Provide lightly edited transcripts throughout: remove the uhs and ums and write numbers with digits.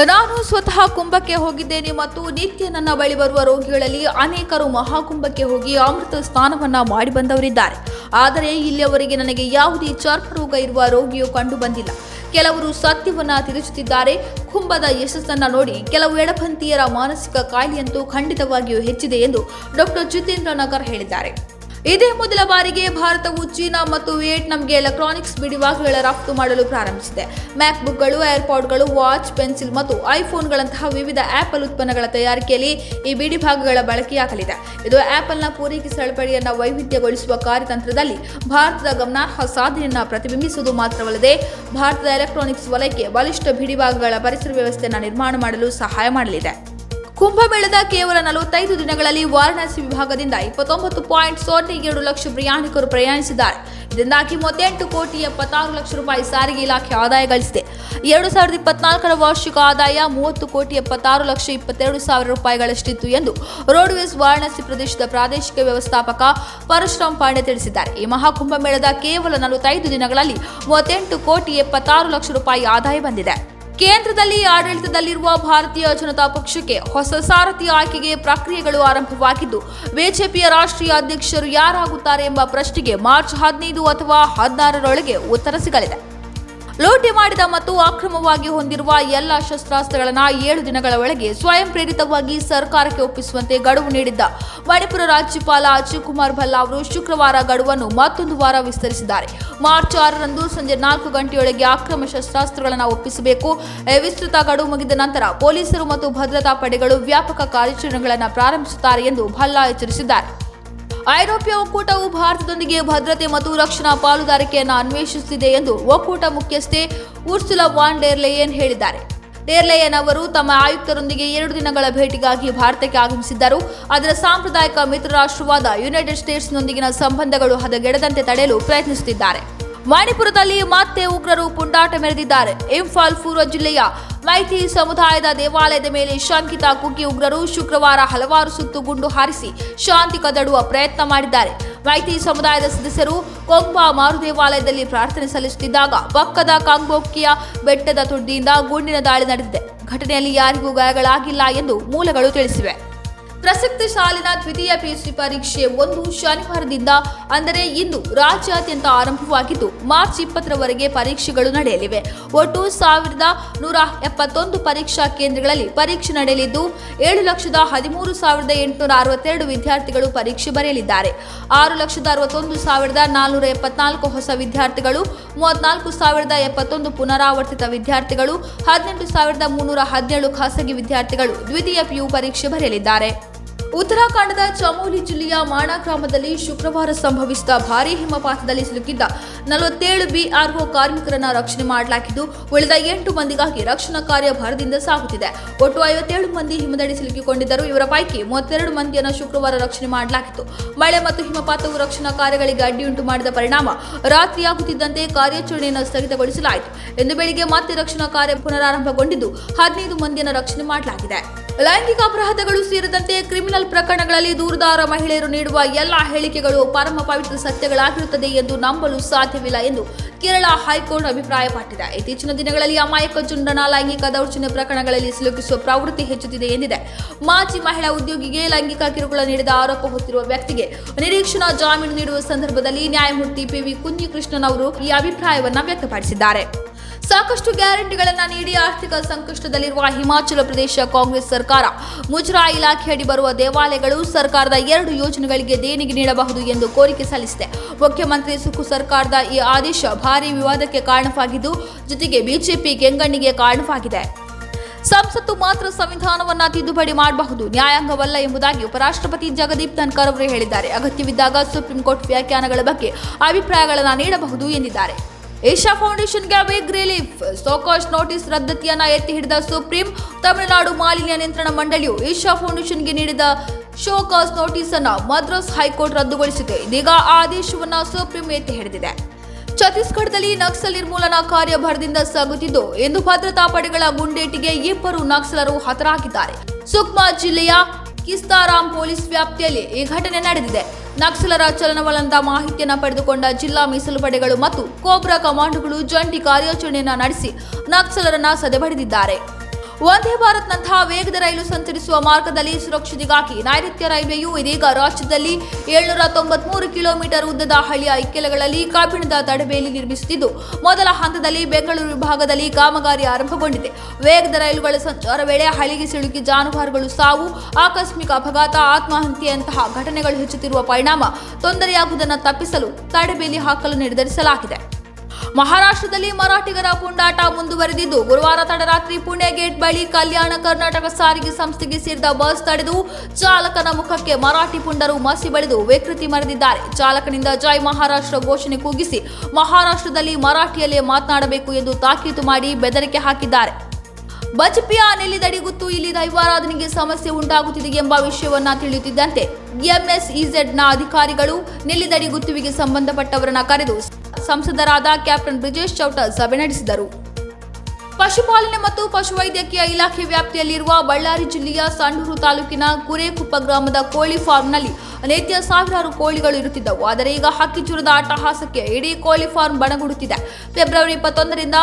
ನಾನು ಸ್ವತಃ ಕುಂಭಕ್ಕೆ ಹೋಗಿದ್ದೇನೆ ಮತ್ತು ನಿತ್ಯ ನನ್ನ ಬಳಿ ಬರುವ ರೋಗಿಗಳಲ್ಲಿ ಅನೇಕರು ಮಹಾಕುಂಭಕ್ಕೆ ಹೋಗಿ ಅಮೃತ ಸ್ನಾನವನ್ನ ಮಾಡಿ ಬಂದವರಿದ್ದಾರೆ. ಆದರೆ ಇಲ್ಲಿಯವರೆಗೆ ನನಗೆ ಯಾವುದೇ ಚರ್ಮ ರೋಗ ಇರುವ ರೋಗಿಯು ಕಂಡು ಬಂದಿಲ್ಲ. ಕೆಲವರು ಸತ್ಯವನ್ನ ತಿಳಿಸುತ್ತಿದ್ದಾರೆ. ಕುಂಭದ ಯಶಸ್ಸನ್ನ ನೋಡಿ ಕೆಲವು ಎಡಪಂಥೀಯರ ಮಾನಸಿಕ ಕಾಯಿಲೆಯಂತೂ ಖಂಡಿತವಾಗಿಯೂ ಹೆಚ್ಚಿದೆ ಎಂದು ಡಾಕ್ಟರ್ ಜಿತೇಂದ್ರ ನಗರ್ ಹೇಳಿದ್ದಾರೆ. ಇದೇ ಮೊದಲ ಬಾರಿಗೆ ಭಾರತವು ಚೀನಾ ಮತ್ತು ವಿಯೆಟ್ನಾಂಗೆ ಎಲೆಕ್ಟ್ರಾನಿಕ್ಸ್ ಬಿಡಿಭಾಗಗಳ ರಫ್ತು ಮಾಡಲು ಪ್ರಾರಂಭಿಸಿದೆ. ಮ್ಯಾಕ್ಬುಕ್ಗಳು, ಏರ್ಪಾಡ್ಗಳು, ವಾಚ್, ಪೆನ್ಸಿಲ್ ಮತ್ತು ಐಫೋನ್ಗಳಂತಹ ವಿವಿಧ ಆಪಲ್ ಉತ್ಪನ್ನಗಳ ತಯಾರಿಕೆಯಲ್ಲಿ ಈ ಬಿಡಿಭಾಗಗಳ ಬಳಕೆಯಾಗಲಿದೆ. ಇದು ಆಪಲ್ನ ಪೂರೈಕೆ ಸರಪಳಿಯನ್ನು ವೈವಿಧ್ಯಗೊಳಿಸುವ ಕಾರ್ಯತಂತ್ರದಲ್ಲಿ ಭಾರತದ ಗಮನಾರ್ಹ ಸಾಧನೆಯನ್ನು ಪ್ರತಿಬಿಂಬಿಸುವುದು ಮಾತ್ರವಲ್ಲದೆ ಭಾರತದ ಎಲೆಕ್ಟ್ರಾನಿಕ್ಸ್ ವಲಯಕ್ಕೆ ಬಲಿಷ್ಠ ಬಿಡಿಭಾಗಗಳ ಪರಿಸರ ವ್ಯವಸ್ಥೆಯನ್ನು ನಿರ್ಮಾಣ ಮಾಡಲು ಸಹಾಯ ಮಾಡಲಿದೆ. ಕುಂಭಮೇಳದ ಕೇವಲ 45 ದಿನಗಳಲ್ಲಿ ವಾರಣಾಸಿ ವಿಭಾಗದಿಂದ 29.02 ಲಕ್ಷ ಪ್ರಯಾಣಿಕರು ಪ್ರಯಾಣಿಸಿದ್ದಾರೆ. ಇದರಿಂದಾಗಿ 38 ಕೋಟಿ 76 ಲಕ್ಷ ರೂಪಾಯಿ ಸಾರಿಗೆ ಇಲಾಖೆ ಆದಾಯ ಗಳಿಸಿದೆ. 2024ರ ವಾರ್ಷಿಕ ಆದಾಯ 30 ಕೋಟಿ 76 ಲಕ್ಷ 22 ಸಾವಿರ ರೂಪಾಯಿಗಳಷ್ಟಿತ್ತು ಎಂದು ರೋಡ್ವೇಸ್ ವಾರಣಾಸಿ ಪ್ರದೇಶದ ಪ್ರಾದೇಶಿಕ ವ್ಯವಸ್ಥಾಪಕ ಪರಶುರಾಮ್ ಪಾಂಡೆ ತಿಳಿಸಿದ್ದಾರೆ. ಈ ಮಹಾಕುಂಭಮೇಳದ ಕೇವಲ 45 ದಿನಗಳಲ್ಲಿ 38 ಕೋಟಿ 76 ಲಕ್ಷ ರೂಪಾಯಿ ಆದಾಯ ಬಂದಿದೆ. ಕೇಂದ್ರದಲ್ಲಿ ಆಡಳಿತದಲ್ಲಿರುವ ಭಾರತೀಯ ಜನತಾ ಪಕ್ಷಕ್ಕೆ ಹೊಸ ಸಾರಥಿ ಆಯ್ಕೆಗೆ ಪ್ರಕ್ರಿಯೆಗಳು ಆರಂಭವಾಗಿದ್ದು, ಬಿಜೆಪಿಯ ರಾಷ್ಟ್ರೀಯ ಅಧ್ಯಕ್ಷರು ಯಾರಾಗುತ್ತಾರೆ ಎಂಬ ಪ್ರಶ್ನೆಗೆ ಮಾರ್ಚ್ 15 ಅಥವಾ 16ರೊಳಗೆ ಉತ್ತರ ಸಿಗಲಿದೆ. ಲೂಟಿ ಮಾಡಿದ ಮತ್ತು ಅಕ್ರಮವಾಗಿ ಹೊಂದಿರುವ ಎಲ್ಲ ಶಸ್ತ್ರಾಸ್ತ್ರಗಳನ್ನು 7 ದಿನಗಳ ಒಳಗೆ ಸ್ವಯಂ ಪ್ರೇರಿತವಾಗಿ ಸರ್ಕಾರಕ್ಕೆ ಒಪ್ಪಿಸುವಂತೆ ಗಡುವು ನೀಡಿದ್ದ ಮಣಿಪುರ ರಾಜ್ಯಪಾಲ ಅಜಯ್ ಕುಮಾರ್ ಭಲ್ಲಾ ಅವರು ಶುಕ್ರವಾರ ಗಡುವನ್ನು ಮತ್ತೊಂದು ವಾರ ವಿಸ್ತರಿಸಿದ್ದಾರೆ. ಮಾರ್ಚ್ 6ರಂದು ಸಂಜೆ 4 ಗಂಟೆಯೊಳಗೆ ಅಕ್ರಮ ಶಸ್ತ್ರಾಸ್ತ್ರಗಳನ್ನು ಒಪ್ಪಿಸಬೇಕು. ವಿಸ್ತೃತ ಗಡುವು ಮುಗಿದ ನಂತರ ಪೊಲೀಸರು ಮತ್ತು ಭದ್ರತಾ ಪಡೆಗಳು ವ್ಯಾಪಕ ಕಾರ್ಯಾಚರಣೆಗಳನ್ನು ಪ್ರಾರಂಭಿಸುತ್ತಾರೆ ಎಂದು ಭಲ್ಲಾ ಎಚ್ಚರಿಸಿದ್ದಾರೆ. ಐರೋಪ್ಯ ಒಕ್ಕೂಟವು ಭಾರತದೊಂದಿಗೆ ಭದ್ರತೆ ಮತ್ತು ರಕ್ಷಣಾ ಪಾಲುದಾರಿಕೆಯನ್ನು ಅನ್ವೇಷಿಸುತ್ತಿದೆ ಎಂದು ಒಕ್ಕೂಟ ಮುಖ್ಯಸ್ಥೆ ಉರ್ಸುಲಾ ವಾನ್ ಡೆರ್ ಲೆಯೆನ್ ಹೇಳಿದ್ದಾರೆ. ಡೆರ್ ಲೆಯೆನ್ ಅವರು ತಮ್ಮ ಆಯುಕ್ತರೊಂದಿಗೆ 2 ದಿನಗಳ ಭೇಟಿಗಾಗಿ ಭಾರತಕ್ಕೆ ಆಗಮಿಸಿದ್ದರು. ಅದರ ಸಾಂಪ್ರದಾಯಿಕ ಮಿತ್ರ ರಾಷ್ಟ್ರವಾದ ಯುನೈಟೆಡ್ ಸ್ಟೇಟ್ಸ್ನೊಂದಿಗಿನ ಸಂಬಂಧಗಳು ಹದಗೆಡದಂತೆ ತಡೆಯಲು ಪ್ರಯತ್ನಿಸುತ್ತಿದ್ದಾರೆ. ಮಣಿಪುರದಲ್ಲಿ ಮತ್ತೆ ಉಗ್ರರು ಪುಂಡಾಟ ಮೆರೆದಿದ್ದಾರೆ. ಇಂಫಾಲ್ ಪೂರ್ವ ಜಿಲ್ಲೆಯ ಮೈಥಿ ಸಮುದಾಯದ ದೇವಾಲಯದ ಮೇಲೆ ಶಂಕಿತ ಕುಕಿ ಉಗ್ರರು ಶುಕ್ರವಾರ ಹಲವಾರು ಸುತ್ತು ಗುಂಡು ಹಾರಿಸಿ ಶಾಂತಿ ಕದಡುವ ಪ್ರಯತ್ನ ಮಾಡಿದ್ದಾರೆ. ಮೈಥಿ ಸಮುದಾಯದ ಸದಸ್ಯರು ಕೊಂಗ್ಬಾ ಮಾರು ದೇವಾಲಯದಲ್ಲಿ ಪ್ರಾರ್ಥನೆ ಸಲ್ಲಿಸುತ್ತಿದ್ದಾಗ ಪಕ್ಕದ ಕಾಂಗ್ಬೋಕಿಯ ಬೆಟ್ಟದ ತುದಿಯಿಂದ ಗುಂಡಿನ ದಾಳಿ ನಡೆದಿದೆ. ಘಟನೆಯಲ್ಲಿ ಯಾರಿಗೂ ಗಾಯಗಳಾಗಿಲ್ಲ ಎಂದು ಮೂಲಗಳು ತಿಳಿಸಿವೆ. ಪ್ರಸಕ್ತ ಸಾಲಿನ ದ್ವಿತೀಯ ಪಿಯುಸಿ ಪರೀಕ್ಷೆ 1 ಶನಿವಾರದಿಂದ ಅಂದರೆ ಇಂದು ರಾಜ್ಯಾದ್ಯಂತ ಆರಂಭವಾಗಿದ್ದು ಮಾರ್ಚ್ 20ರವರೆಗೆ ಪರೀಕ್ಷೆಗಳು ನಡೆಯಲಿವೆ. ಒಟ್ಟು 1171 ಪರೀಕ್ಷಾ ಕೇಂದ್ರಗಳಲ್ಲಿ ಪರೀಕ್ಷೆ ನಡೆಯಲಿದ್ದು 7,13,862 ವಿದ್ಯಾರ್ಥಿಗಳು ಪರೀಕ್ಷೆ ಬರೆಯಲಿದ್ದಾರೆ. 6,61,474 ಹೊಸ ವಿದ್ಯಾರ್ಥಿಗಳು, 34,071 ಪುನರಾವರ್ತಿತ ವಿದ್ಯಾರ್ಥಿಗಳು, 18,317 ಖಾಸಗಿ ವಿದ್ಯಾರ್ಥಿಗಳು ದ್ವಿತೀಯ ಪಿಯು ಪರೀಕ್ಷೆ ಬರೆಯಲಿದ್ದಾರೆ. ಉತ್ತರಾಖಂಡದ ಚಮೋಲಿ ಜಿಲ್ಲೆಯ ಮಾಣಾ ಗ್ರಾಮದಲ್ಲಿ ಶುಕ್ರವಾರ ಸಂಭವಿಸಿದ ಭಾರೀ ಹಿಮಪಾತದಲ್ಲಿ ಸಿಲುಕಿದ್ದ 47 ಬಿಆರ್ಒ ಕಾರ್ಮಿಕರನ್ನ ರಕ್ಷಣೆ ಮಾಡಲಾಗಿದ್ದು, ಉಳಿದ 8 ಮಂದಿಗಾಗಿ ರಕ್ಷಣಾ ಕಾರ್ಯ ಭರದಿಂದ ಸಾಗುತ್ತಿದೆ. ಒಟ್ಟು 57 ಮಂದಿ ಹಿಮದಡಿ ಸಿಲುಕಿಕೊಂಡಿದ್ದರು. ಇವರ ಪೈಕಿ 32 ಮಂದಿಯನ್ನು ಶುಕ್ರವಾರ ರಕ್ಷಣೆ ಮಾಡಲಾಗಿತ್ತು. ಮಳೆ ಮತ್ತು ಹಿಮಪಾತವು ರಕ್ಷಣಾ ಕಾರ್ಯಗಳಿಗೆ ಅಡ್ಡಿಯುಂಟು ಮಾಡಿದ ಪರಿಣಾಮ ರಾತ್ರಿಯಾಗುತ್ತಿದ್ದಂತೆ ಕಾರ್ಯಾಚರಣೆಯನ್ನು ಸ್ಥಗಿತಗೊಳಿಸಲಾಯಿತು. ಇಂದು ಬೆಳಿಗ್ಗೆ ಮತ್ತೆ ರಕ್ಷಣಾ ಕಾರ್ಯ ಪುನರಾರಂಭಗೊಂಡಿದ್ದು 15 ಮಂದಿಯನ್ನು ರಕ್ಷಣೆ ಮಾಡಲಾಗಿದೆ. ಲೈಂಗಿಕ ಅಪರಾಧಗಳು ಸೇರಿದಂತೆ ಕ್ರಿಮಿನಲ್ ಪ್ರಕರಣಗಳಲ್ಲಿ ದೂರುದಾರ ಮಹಿಳೆಯರು ನೀಡುವ ಎಲ್ಲಾ ಹೇಳಿಕೆಗಳು ಪರಮ ಪವಿತ್ರ ಸತ್ಯಗಳಾಗಿರುತ್ತದೆ ಎಂದು ನಂಬಲು ಸಾಧ್ಯವಿಲ್ಲ ಎಂದು ಕೇರಳ ಹೈಕೋರ್ಟ್ ಅಭಿಪ್ರಾಯಪಟ್ಟಿದೆ. ಇತ್ತೀಚಿನ ದಿನಗಳಲ್ಲಿ ಅಮಾಯಕ ಜನರನ್ನ ಲೈಂಗಿಕ ದೌರ್ಜನ್ಯ ಪ್ರಕರಣಗಳಲ್ಲಿ ಸಿಲುಕಿಸುವ ಪ್ರವೃತ್ತಿ ಹೆಚ್ಚುತ್ತಿದೆ ಎಂದಿದೆ. ಮಾಜಿ ಮಹಿಳಾ ಉದ್ಯೋಗಿಗೆ ಲೈಂಗಿಕ ಕಿರುಕುಳ ನೀಡಿದ ಆರೋಪ ಹೊತ್ತಿರುವ ವ್ಯಕ್ತಿಗೆ ನಿರೀಕ್ಷಣಾ ಜಾಮೀನು ನೀಡುವ ಸಂದರ್ಭದಲ್ಲಿ ನ್ಯಾಯಮೂರ್ತಿ ಪಿವಿ ಕುഞ്ഞിಕೃಷ್ಣನ್ ಅವರು ಈ ಅಭಿಪ್ರಾಯವನ್ನ ವ್ಯಕ್ತಪಡಿಸಿದ್ದಾರೆ. ಸಾಕಷ್ಟು ಗ್ಯಾರಂಟಿಗಳನ್ನು ನೀಡಿ ಆರ್ಥಿಕ ಸಂಕಷ್ಟದಲ್ಲಿರುವ ಹಿಮಾಚಲ ಪ್ರದೇಶ ಕಾಂಗ್ರೆಸ್ ಸರ್ಕಾರ ಮುಜರಾಯಿ ಇಲಾಖೆಯಡಿ ಬರುವ ದೇವಾಲಯಗಳು ಸರ್ಕಾರದ 2 ಯೋಜನೆಗಳಿಗೆ ದೇಣಿಗೆ ನೀಡಬಹುದು ಎಂದು ಕೋರಿಕೆ ಸಲ್ಲಿಸಿದೆ. ಮುಖ್ಯಮಂತ್ರಿ ಸುಖು ಸರ್ಕಾರದ ಈ ಆದೇಶ ಭಾರೀ ವಿವಾದಕ್ಕೆ ಕಾರಣವಾಗಿದ್ದು, ಜೊತೆಗೆ ಬಿಜೆಪಿ ಕೆಂಗಣ್ಣಿಗೆ ಕಾರಣವಾಗಿದೆ. ಸಂಸತ್ತು ಮಾತ್ರ ಸಂವಿಧಾನವನ್ನ ತಿದ್ದುಪಡಿ ಮಾಡಬಹುದು, ನ್ಯಾಯಾಂಗವಲ್ಲ ಎಂಬುದಾಗಿ ಉಪರಾಷ್ಟ್ರಪತಿ ಜಗದೀಪ್ ಧನ್ಕರ್ ಅವರು ಹೇಳಿದ್ದಾರೆ. ಅಗತ್ಯವಿದ್ದಾಗ ಸುಪ್ರೀಂ ಕೋರ್ಟ್ ವ್ಯಾಖ್ಯಾನಗಳ ಬಗ್ಗೆ ಅಭಿಪ್ರಾಯಗಳನ್ನು ನೀಡಬಹುದು ಎಂದಿದ್ದಾರೆ. ಏಷ್ಯಾ ಫೌಂಡೇಶನ್ಗೆ ಬಿಗ್ ರಿಲೀಫ್. ಸೋಕಾಶ್ ನೋಟಿಸ್ ರದ್ದತಿಯನ್ನ ಎತ್ತಿ ಹಿಡಿದ ಸುಪ್ರೀಂ. ತಮಿಳುನಾಡು ಮಾಲಿನ್ಯ ನಿಯಂತ್ರಣ ಮಂಡಳಿಯು ಏಷ್ಯಾ ಫೌಂಡೇಶನ್ಗೆ ನೀಡಿದ ಶೋಕಾಸ್ ನೋಟಿಸ್ ಅನ್ನು ಮದ್ರಾಸ್ ಹೈಕೋರ್ಟ್ ರದ್ದುಗೊಳಿಸಿದೆ. ಇದೀಗ ಆ ಆದೇಶವನ್ನ ಸುಪ್ರೀಂ ಎತ್ತಿ ಹಿಡಿದಿದೆ. ಛತ್ತೀಸ್ಗಢದಲ್ಲಿ ನಕ್ಸಲ್ ನಿರ್ಮೂಲನಾ ಕಾರ್ಯ ಭರದಿಂದ ಸಾಗುತ್ತಿದ್ದು, ಇಂದು ಭದ್ರತಾ ಪಡೆಗಳ ಗುಂಡೇಟಿಗೆ 2 ನಕ್ಸಲರು ಹತರಾಗಿದ್ದಾರೆ. ಸುಕ್ಮಾ ಜಿಲ್ಲೆಯ ಕಿಸ್ತಾರಾಮ್ ಪೊಲೀಸ್ ವ್ಯಾಪ್ತಿಯಲ್ಲಿ ಈ ಘಟನೆ ನಡೆದಿದೆ. ನಕ್ಸಲರ ಚಲನವಲನದ ಮಾಹಿತಿಯನ್ನು ಪಡೆದುಕೊಂಡ ಜಿಲ್ಲಾ ಮೀಸಲು ಪಡೆಗಳು ಮತ್ತು ಕೋಬ್ರಾ ಕಮಾಂಡೋಗಳು ಜಂಟಿ ಕಾರ್ಯಾಚರಣೆಯನ್ನು ನಡೆಸಿ ನಕ್ಸಲರನ್ನ ಸದೆಬಡಿದಿದ್ದಾರೆ. ವಂದೇ ಭಾರತ್ನಂತಹ ವೇಗದ ರೈಲು ಸಂಚರಿಸುವ ಮಾರ್ಗದಲ್ಲಿ ಸುರಕ್ಷತೆಗಾಗಿ ನೈಋತ್ಯ ರೈಲ್ವೆಯು ಇದೀಗ ರಾಜ್ಯದಲ್ಲಿ 793 ಕಿಲೋಮೀಟರ್ ಉದ್ದದ ಹಳ್ಳಿಯ ಇಕ್ಕೆಲಗಳಲ್ಲಿ ಕಬ್ಬಿಣದ ತಡೆಬೇಲಿ ನಿರ್ಮಿಸುತ್ತಿದ್ದು, ಮೊದಲ ಹಂತದಲ್ಲಿ ಬೆಂಗಳೂರು ವಿಭಾಗದಲ್ಲಿ ಕಾಮಗಾರಿ ಆರಂಭಗೊಂಡಿದೆ. ವೇಗದ ರೈಲುಗಳ ಸಂಚಾರ ವೇಳೆ ಹಳಿಗೆ ಸಿಲುಕಿ ಜಾನುವಾರುಗಳು ಸಾವು, ಆಕಸ್ಮಿಕ ಅಪಘಾತ, ಆತ್ಮಹತ್ಯೆಯಂತಹ ಘಟನೆಗಳು ಹೆಚ್ಚುತ್ತಿರುವ ಪರಿಣಾಮ ತೊಂದರೆಯಾಗುವುದನ್ನು ತಪ್ಪಿಸಲು ತಡೆಬೇಲಿ ಹಾಕಲು ನಿರ್ಧರಿಸಲಾಗಿದೆ. ಮಹಾರಾಷ್ಟ್ರದಲ್ಲಿ ಮರಾಠಿಗರ ಪುಂಡಾಟ ಮುಂದುವರೆದಿದ್ದು, ಗುರುವಾರ ತಡರಾತ್ರಿ ಪುಣೆ ಗೇಟ್ ಬಳಿ ಕಲ್ಯಾಣ ಕರ್ನಾಟಕ ಸಾರಿಗೆ ಸಂಸ್ಥೆಗೆ ಸೇರಿದ ಬಸ್ ತಡೆದು ಚಾಲಕನ ಮುಖಕ್ಕೆ ಮರಾಠಿ ಪುಂಡರು ಮಸಿ ಬಳಿದು ವಿಕೃತಿ ಮೆರೆದಿದ್ದಾರೆ. ಚಾಲಕನಿಂದ ಜೈ ಮಹಾರಾಷ್ಟ್ರ ಘೋಷಣೆ ಕೂಗಿಸಿ ಮಹಾರಾಷ್ಟ್ರದಲ್ಲಿ ಮರಾಠಿಯಲ್ಲೇ ಮಾತನಾಡಬೇಕು ಎಂದು ತಾಕೀತು ಮಾಡಿ ಬೆದರಿಕೆ ಹಾಕಿದ್ದಾರೆ. ಬಜಪೆಯ ನೆಲ್ಲಿದಡಿಗುತ್ತು ಇಲ್ಲಿ ದೈವಾರಾಧನೆಗೆ ಸಮಸ್ಯೆ ಉಂಟಾಗುತ್ತಿದೆ ಎಂಬ ವಿಷಯವನ್ನ ತಿಳಿಯುತ್ತಿದ್ದಂತೆ ಎಂಎಸ್ಇಝೆಡ್ನ ಅಧಿಕಾರಿಗಳು ನೆಲ್ಲಿದಡಿಗುತ್ತುವಿಗೆ ಸಂಬಂಧಪಟ್ಟವರನ್ನ ಕರೆದು ಸಂಸದರಾದ ಕ್ಯಾಪ್ಟನ್ ಬ್ರಿಜೇಶ್ ಚೌಟ ಸಭೆ ನಡೆಸಿದರು. ಪಶುಪಾಲನೆ ಮತ್ತು ಪಶುವೈದ್ಯಕೀಯ ಇಲಾಖೆ ವ್ಯಾಪ್ತಿಯಲ್ಲಿರುವ ಬಳ್ಳಾರಿ ಜಿಲ್ಲೆಯ ಸಂಡೂರು ತಾಲೂಕಿನ ಕುರೇಕುಪ್ಪ ಗ್ರಾಮದ ಕೋಳಿ ಫಾರ್ಮ್ನಲ್ಲಿ ನಿತ್ಯ ಸಾವಿರಾರು ಕೋಳಿಗಳು ಇರುತ್ತಿದ್ದವು. ಆದರೆ ಈಗ ಹಕ್ಕಿಜ್ವರದ ಅಟ್ಟಹಾಸಕ್ಕೆ ಇಡೀ ಕೋಳಿ ಫಾರ್ಮ್ ಬಣಗುಡುತ್ತಿದೆ. ಫೆಬ್ರವರಿ 21ರಿಂದ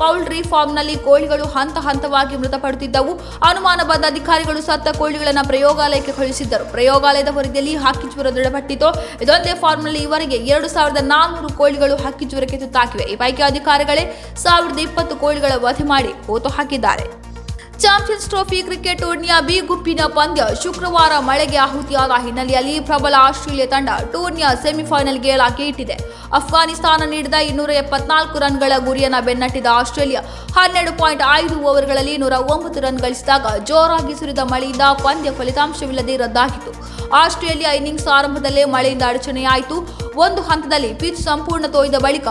ಪೌಲ್ಟ್ರಿ ಫಾರ್ಮ್ನಲ್ಲಿ ಕೋಳಿಗಳು ಹಂತ ಹಂತವಾಗಿ ಮೃತಪಡುತ್ತಿದ್ದವು. ಅನುಮಾನ ಬಂದ ಅಧಿಕಾರಿಗಳು ಸತ್ತ ಕೋಳಿಗಳನ್ನು ಪ್ರಯೋಗಾಲಯಕ್ಕೆ ಕಳುಹಿಸಿದ್ದರು. ಪ್ರಯೋಗಾಲಯದ ವರದಿಯಲ್ಲಿ ಹಕ್ಕಿಜ್ವರ ದೃಢಪಟ್ಟಿತು. ಇದೊಂದೇ ಫಾರ್ಮ್ನಲ್ಲಿ ಈವರೆಗೆ 2400 ಕೋಳಿಗಳು ಹಕ್ಕಿಜ್ವರಕ್ಕೆ ತುತ್ತಾಗಿವೆ. ಈ ಪೈಕಿ ಅಧಿಕಾರಿಗಳೇ 1020 ಕೋಳಿಗಳ ವಧೆ ಮಾಡಿ ಹೋತು ಹಾಕಿದ್ದಾರೆ. ಚಾಂಪಿಯನ್ಸ್ ಟ್ರೋಫಿ ಕ್ರಿಕೆಟ್ ಟೂರ್ನಿಯ ಬಿ ಗುಂಪಿನ ಪಂದ್ಯ ಶುಕ್ರವಾರ ಮಳೆಗೆ ಆಹುತಿಯಾದ ಹಿನ್ನೆಲೆಯಲ್ಲಿ ಪ್ರಬಲ ಆಸ್ಟ್ರೇಲಿಯಾ ತಂಡ ಟೂರ್ನಿಯ ಸೆಮಿಫೈನಲ್ಗೆ ಲಗ್ಗೆ ಇಟ್ಟಿದೆ. ಅಫ್ಘಾನಿಸ್ತಾನ ನೀಡಿದ 274 ರನ್ಗಳ ಗುರಿಯನ್ನು ಬೆನ್ನಟ್ಟಿದ ಆಸ್ಟ್ರೇಲಿಯಾ 12.5 ಓವರ್ಗಳಲ್ಲಿ 109 ರನ್ ಗಳಿಸಿದಾಗ ಜೋರಾಗಿ ಸುರಿದ ಮಳೆಯಿಂದ ಪಂದ್ಯ ಫಲಿತಾಂಶವಿಲ್ಲದೆ ರದ್ದಾಗಿತ್ತು. ಆಸ್ಟ್ರೇಲಿಯಾ ಇನ್ನಿಂಗ್ಸ್ ಆರಂಭದಲ್ಲೇ ಮಳೆಯಿಂದ ಅಡಚಣೆಯಾಯಿತು. ಒಂದು ಹಂತದಲ್ಲಿ ಪಿಚ್ ಸಂಪೂರ್ಣ ತೋಯ್ದ ಬಳಿಕ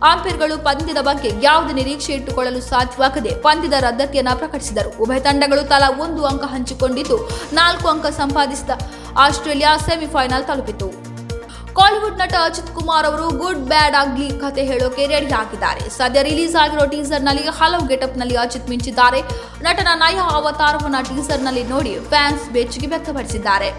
ಅಂಪೈರ್ಗಳು ಪಂದ್ಯದ ಬಗ್ಗೆ ಯಾವುದೇ ನಿರೀಕ್ಷೆ ಇಟ್ಟುಕೊಳ್ಳಲು ಸಾಧ್ಯವಾಗದೆ ಪಂದ್ಯದ ರದ್ದತಿಯನ್ನು ಪ್ರಕಟಿಸಿದರು. ಉಭಯ ತಂಡಗಳು ತಲಾ 1 ಅಂಕ ಹಂಚಿಕೊಂಡಿದ್ದು 4 ಅಂಕ ಸಂಪಾದಿಸಿದ ಆಸ್ಟ್ರೇಲಿಯಾ ಸೆಮಿಫೈನಲ್ ತಲುಪಿತು. ಕಾಲಿವುಡ್ ನಟ ಅಜಿತ್ ಕುಮಾರ್ ಅವರು ಗುಡ್ ಬ್ಯಾಡ್ ಅಗ್ಲಿ ಕತೆ ಹೇಳೋಕೆ ರೆಡಿ ಆಗಿದ್ದಾರೆ. ಸದ್ಯ ರಿಲೀಸ್ ಆಗಿರೋ ಟೀಸರ್ನಲ್ಲಿ ಹಲವು ಗೆಟಪ್ನಲ್ಲಿ ಅಜಿತ್ ಮಿಂಚಿದ್ದಾರೆ. ನಟನ ನಯ ಅವತಾರವನ್ನು ಟೀಸರ್ನಲ್ಲಿ ನೋಡಿ ಫ್ಯಾನ್ಸ್ ಬೆಚ್ಚಗೆ ವ್ಯಕ್ತಪಡಿಸಿದ್ದಾರೆ.